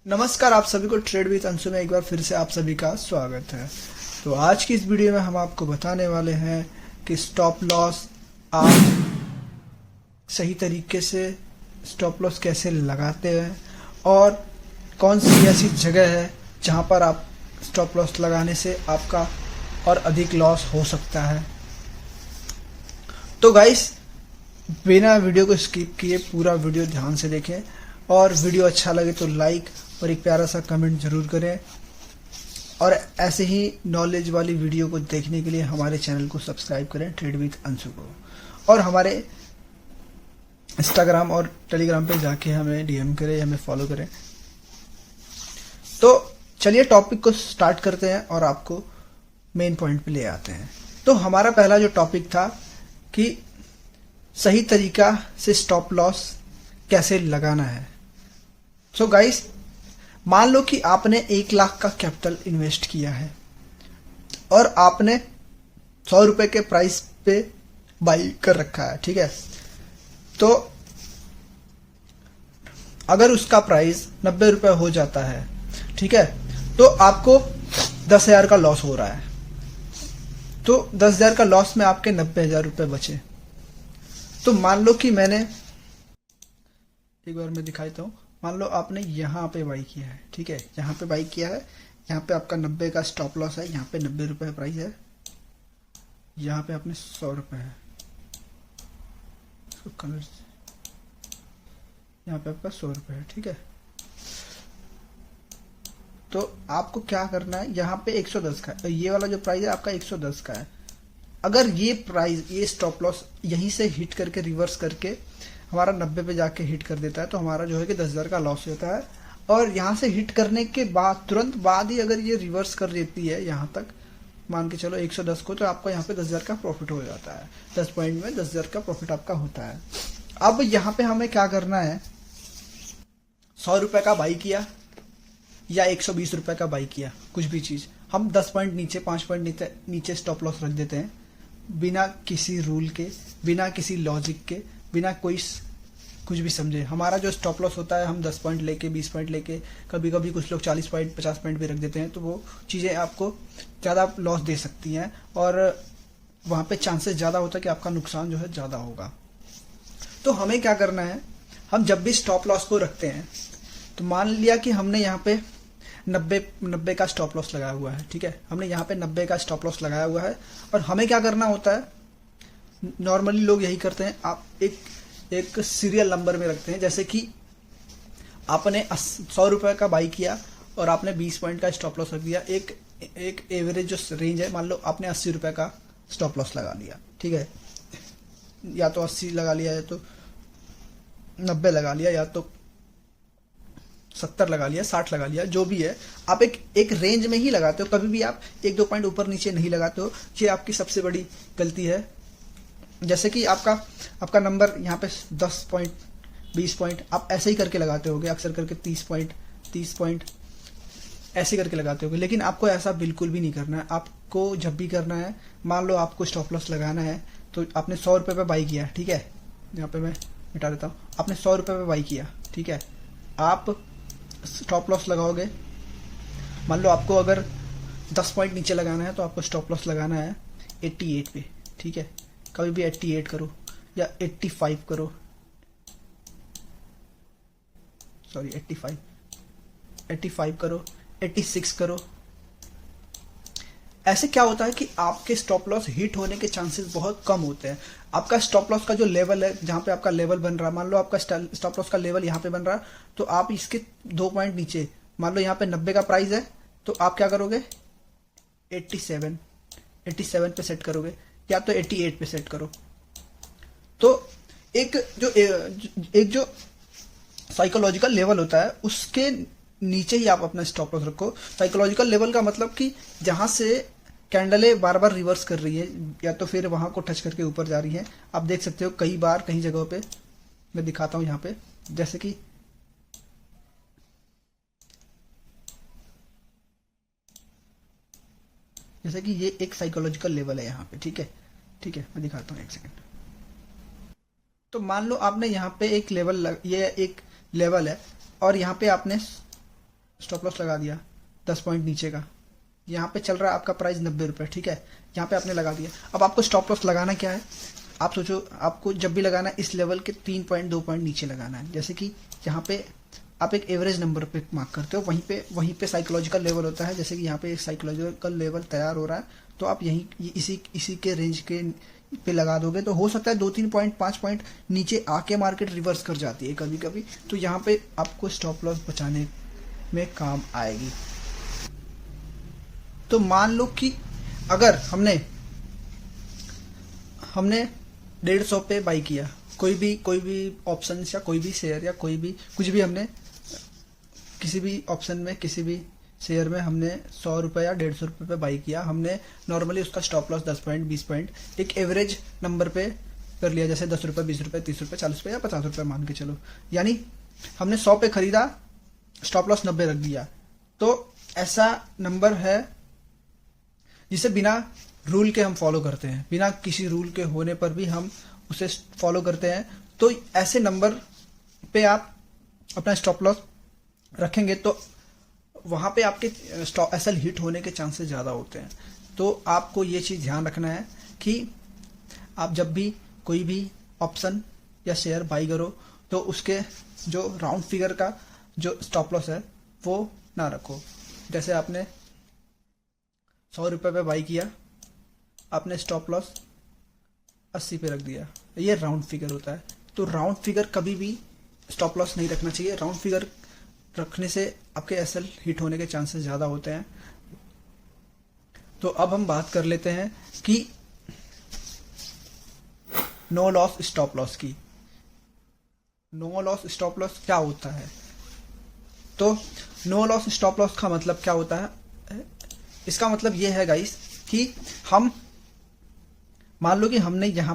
नमस्कार, आप सभी को ट्रेड विद अंशु में एक बार फिर से आप सभी का स्वागत है। तो आज की इस वीडियो में हम आपको बताने वाले हैं कि स्टॉप लॉस आप सही तरीके से स्टॉप लॉस कैसे लगाते हैं और कौन सी ऐसी जगह है जहां पर आप स्टॉप लॉस लगाने से आपका और अधिक लॉस हो सकता है। तो गाइस, बिना वीडियो को स्किप किए पूरा वीडियो ध्यान से देखें और वीडियो अच्छा लगे तो लाइक और एक प्यारा सा कमेंट जरूर करें। और ऐसे ही नॉलेज वाली वीडियो को देखने के लिए हमारे चैनल को सब्सक्राइब करें, ट्रेड विद अंशु को, और हमारे इंस्टाग्राम और टेलीग्राम पे जाके हमें डीएम करें, हमें फॉलो करें। तो चलिए टॉपिक को स्टार्ट करते हैं और आपको मेन पॉइंट पे ले आते हैं। तो हमारा पहला जो टॉपिक था कि सही तरीका से स्टॉप लॉस कैसे लगाना है। सो गाइस, मान लो कि आपने 1 लाख का कैपिटल इन्वेस्ट किया है और आपने 100 रुपए के प्राइस पे बाई कर रखा है, ठीक है। तो अगर उसका प्राइस 90 रुपए हो जाता है, ठीक है, तो आपको 10,000 का लॉस हो रहा है। तो 10,000 का लॉस में आपके 90,000 रुपए बचे। तो मान लो कि मैंने एक बार मैं दिखाता हूँ। मान लो आपने यहाँ पे बाई किया है, ठीक है, यहाँ पे बाई किया है, यहाँ पे आपका 90 का स्टॉप लॉस है, यहाँ पे 90 रुपए प्राइस है, यहाँ पे आपने 100 रुपए है, कलर यहाँ पे आपका 100 रुपए है, ठीक है। तो आपको क्या करना है, यहाँ पे 110 का, ये वाला जो प्राइस है आपका 110 का है। अगर ये प्राइस, ये स्टॉप लॉस यहीं से हिट करके रिवर्स करके हमारा 90 पे जाके हिट कर देता है, तो हमारा जो है कि 10,000 का लॉस होता है। और यहाँ से हिट करने के बाद तुरंत बाद ही अगर ये रिवर्स कर देती है यहाँ तक, मान के चलो 110 को, तो आपका यहाँ पे 10,000 का प्रॉफिट हो जाता है। 10 पॉइंट में 10,000 का प्रॉफिट आपका होता है। अब यहाँ पे हमें क्या करना है, 100 रुपए का बाई किया या 120 रुपए का बाई किया, कुछ भी चीज, हम 10 पॉइंट नीचे, 5 पॉइंट नीचे स्टॉप लॉस रख देते हैं, बिना किसी रूल के, बिना किसी लॉजिक के, बिना कोई कुछ भी समझे। हमारा जो स्टॉप लॉस होता है, हम 10 पॉइंट लेके, 20 पॉइंट लेके, कभी कभी कुछ लोग 40 पॉइंट, 50 पॉइंट भी रख देते हैं। तो वो चीज़ें आपको ज़्यादा लॉस दे सकती हैं और वहाँ पे चांसेस ज़्यादा होता है कि आपका नुकसान जो है ज़्यादा होगा। तो हमें क्या करना है, हम जब भी स्टॉप लॉस को रखते हैं, तो मान लिया कि हमने यहाँ पे 90 का स्टॉप लॉस लगाया हुआ है, ठीक है, हमने यहाँ पे 90 का स्टॉप लॉस लगाया हुआ है। और हमें क्या करना होता है, नॉर्मली लोग यही करते हैं, आप एक सीरियल नंबर में रखते हैं। जैसे कि आपने 100 रुपए का बाई किया और आपने 20 पॉइंट का स्टॉप लॉस रख दिया। एक एवरेज जो रेंज है, मान लो आपने 80 रुपए का स्टॉप लॉस लगा लिया, ठीक है, या तो 80 लगा लिया, या तो 90 लगा लिया, या तो 70 लगा लिया, 60 लगा लिया, जो भी है। आप एक रेंज में ही लगाते हो, कभी भी आप 1-2 पॉइंट ऊपर नीचे नहीं लगाते हो। ये आपकी सबसे बड़ी गलती है। जैसे कि आपका नंबर यहाँ पे 10 पॉइंट, 20 पॉइंट, आप ऐसे ही करके लगाते होगे, अक्सर करके 30 पॉइंट ऐसे करके लगाते होगे। लेकिन आपको ऐसा बिल्कुल भी नहीं करना है। आपको जब भी करना है, मान लो आपको स्टॉप लॉस लगाना है, तो आपने 100 रुपये पे बाई किया, ठीक है, यहाँ पे मैं मिटा देता हूँ, आपने 100 रुपये पे बाई किया, ठीक है, आप स्टॉप लॉस लगाओगे। मान लो आपको अगर 10 पॉइंट नीचे लगाना है, तो आपको स्टॉप लॉस लगाना है 88 पे, ठीक है, कभी भी 88 करो या 85 करो, सॉरी 85 करो, 86 करो। ऐसे क्या होता है कि आपके स्टॉप लॉस हिट होने के चांसेस बहुत कम होते हैं। आपका स्टॉप लॉस का जो लेवल है, जहां पे आपका लेवल बन रहा है, मान लो आपका स्टॉप लॉस का लेवल यहाँ पे बन रहा है, तो आप इसके 2 पॉइंट नीचे, मान लो यहाँ पे 90 का प्राइस है, तो आप क्या करोगे, 87 पे सेट करोगे, या तो 88 पे सेट करो। तो एक जो साइकोलॉजिकल लेवल होता है, उसके नीचे ही आप अपना स्टॉप लॉस रखो। साइकोलॉजिकल लेवल का मतलब कि जहां से कैंडलें बार बार रिवर्स कर रही है, या तो फिर वहां को टच करके ऊपर जा रही है। आप देख सकते हो कई बार कई जगहों पे, मैं दिखाता हूं यहाँ पे, जैसे कि ये एक साइकोलॉजिकल लेवल है यहाँ पे, ठीक है, मैं दिखाता हूँ, एक सेकंड। तो मान लो आपने यहाँ पे एक लेवल ये एक लेवल है, और यहाँ पे आपने स्टॉप लॉस लगा दिया 10 पॉइंट नीचे का, यहाँ पे चल रहा है आपका प्राइस 90 रुपये, ठीक है, यहाँ पे आपने लगा दिया। अब आपको स्टॉप लॉस लगाना क्या है, आप सोचो आपको जब भी लगाना है इस लेवल के 3.2 पॉइंट नीचे लगाना है। जैसे कि यहाँ पे आप एक एवरेज नंबर पे मार्क करते हो, वहीं पे साइकोलॉजिकल लेवल होता है। जैसे कि यहाँ पे एक साइकोलॉजिकल लेवल तैयार हो रहा है, तो आप यहीं इसी के रेंज के पे लगा दोगे तो हो सकता है 2-3 पॉइंट 5 पॉइंट नीचे आके मार्केट रिवर्स कर जाती है कभी कभी, तो यहाँ पे आपको स्टॉप लॉस बचाने में काम आएगी। तो मान लो कि अगर हमने 150 पे बाई किया, कोई भी ऑप्शन या कोई भी शेयर या कोई भी कुछ भी, हमने किसी भी ऑप्शन में किसी भी शेयर में हमने 100 रुपये या 150 रुपये पे बाई किया, हमने नॉर्मली उसका स्टॉप लॉस 10 पॉइंट 20 पॉइंट एक एवरेज नंबर पे कर लिया, जैसे 10 रुपये 20 रुपये 30 रुपये 40 रुपये या 50 रुपये मान के चलो, यानी हमने 100 पे खरीदा, स्टॉप लॉस 90 रख दिया। तो ऐसा नंबर है जिसे बिना रूल के हम फॉलो करते हैं, बिना किसी रूल के होने पर भी हम उसे फॉलो करते हैं। तो ऐसे नंबर पे आप अपना स्टॉप लॉस रखेंगे तो वहाँ पे आपके एसएल हिट होने के चांसेस ज़्यादा होते हैं। तो आपको ये चीज़ ध्यान रखना है कि आप जब भी कोई भी ऑप्शन या शेयर बाई करो तो उसके जो राउंड फिगर का जो स्टॉप लॉस है वो ना रखो। जैसे आपने 100 रुपये पे बाई किया, आपने स्टॉप लॉस 80 पे रख दिया, ये राउंड फिगर होता है। तो राउंड फिगर कभी भी स्टॉप लॉस नहीं रखना चाहिए। राउंड फिगर रखने से आपके एसएल हिट होने के चांसेस ज़्यादा होते हैं। तो अब हम बात कर लेते हैं कि नो लॉस स्टॉप लॉस की। नो लॉस स्टॉप लॉस क्या होता है? तो नो लॉस स्टॉप लॉस का मतलब क्या होता है? इसका मतलब ये है गाइस कि हम मान लो कि हमने यहाँ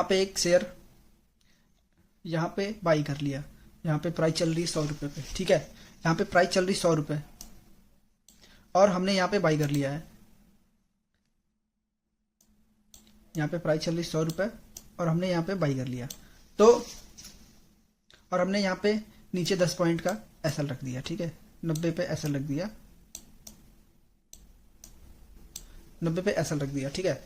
पे एक शेयर यहाँ पे बाई कर लिया, यहाँ पे प्राइस चल रही है 100 रुपये पे, ठीक है, यहाँ पे प्राइस चल रही 100 रुपये और हमने यहाँ पे बाई कर लिया है, यहाँ पे प्राइस चल रही 100 रुपये और हमने यहाँ पे बाई कर लिया। तो और हमने यहाँ पे नीचे 10 पॉइंट का एसएल रख दिया, ठीक है, 90 पे एसएल रख दिया, 90 पे एसएल रख दिया, ठीक है।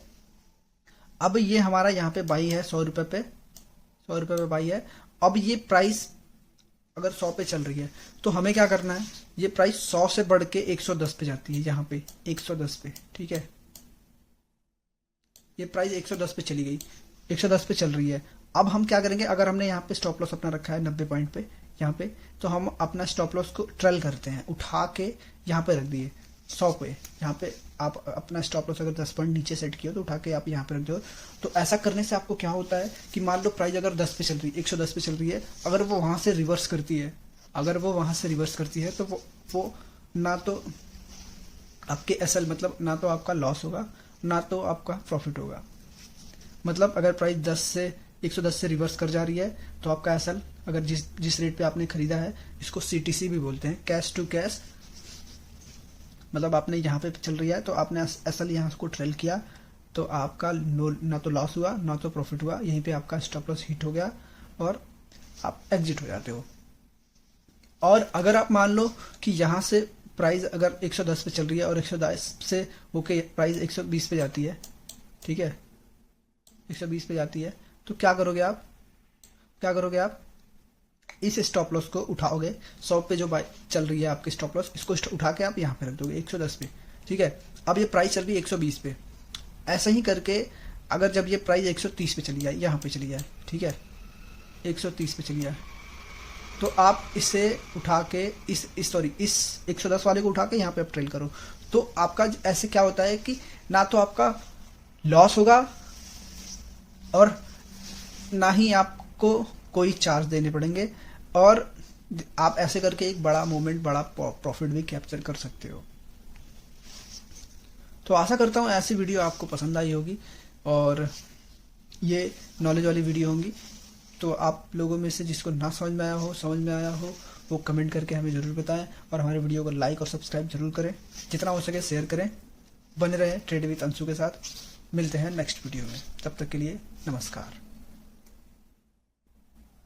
अब ये हमारा यहाँ पे बाई है 100 रुपये पे, 100 रुपये पे बाई है। अब ये प्राइस अगर 100 पे चल रही है तो हमें क्या करना है, ये प्राइस 100 से बढ़ के 110 पे जाती है, यहाँ पे 110 पे, ठीक है, ये प्राइस 110 पे चली गई, 110 पे चल रही है। अब हम क्या करेंगे, अगर हमने यहाँ पे स्टॉप लॉस अपना रखा है 90 पॉइंट पे यहाँ पे, तो हम अपना स्टॉप लॉस को ट्रेल करते हैं, उठा के यहाँ पे रख दिए 100 पे। यहाँ पे आप अपना स्टॉप लॉस अगर 10 पॉइंट नीचे सेट किया तो उठा के आप यहाँ पे रख दो। तो ऐसा करने से आपको क्या होता है कि मान लो प्राइस अगर 10 पे चल रही है, 110 पे चल रही है, अगर वो वहाँ से रिवर्स करती है, तो वो ना तो आपके एसएल मतलब ना तो आपका लॉस होगा ना तो आपका प्रॉफिट होगा। मतलब अगर प्राइस 110 से रिवर्स कर जा रही है तो आपका एसएल अगर जिस रेट पे आपने खरीदा है, इसको सीटीसी भी बोलते हैं, कैश टू कैश, मतलब आपने यहाँ पे चल रही है तो आपने एसएल यहाँ को ट्रेल किया तो आपका ना तो लॉस हुआ ना तो प्रॉफिट हुआ, यहीं पे आपका स्टॉप लॉस हिट हो गया और आप एग्जिट हो जाते हो। और अगर आप मान लो कि यहाँ से प्राइस अगर 110 पे चल रही है और 110 से होके प्राइस 120 पे जाती है, ठीक है, 120 पे जाती है, तो क्या करोगे आप इस स्टॉप लॉस को उठाओगे, 100 पे जो चल रही है आपकी स्टॉप लॉस, इसको उठा के आप यहाँ पे रख दोगे 110 पे, ठीक है। अब ये प्राइस चल रही है 120 पे, ऐसा ही करके अगर जब ये प्राइस 130 पे चली जाए, यहाँ पे चली जाए, ठीक है, 130 पे चली जाए, तो आप इसे उठा के इस 110 वाले को उठा के यहाँ पे आप ट्रेल करो। तो आपका ऐसे क्या होता है कि ना तो आपका लॉस होगा और ना ही आपको कोई चार्ज देने पड़ेंगे, और आप ऐसे करके एक बड़ा मोमेंट, बड़ा प्रॉफिट भी कैप्चर कर सकते हो। तो आशा करता हूँ ऐसी वीडियो आपको पसंद आई होगी और ये नॉलेज वाली वीडियो होंगी। तो आप लोगों में से जिसको ना समझ में आया हो वो कमेंट करके हमें ज़रूर बताएं और हमारे वीडियो को लाइक और सब्सक्राइब जरूर करें, जितना हो सके शेयर करें। बने रहें ट्रेड विद अंशु के साथ। मिलते हैं नेक्स्ट वीडियो में, तब तक के लिए नमस्कार।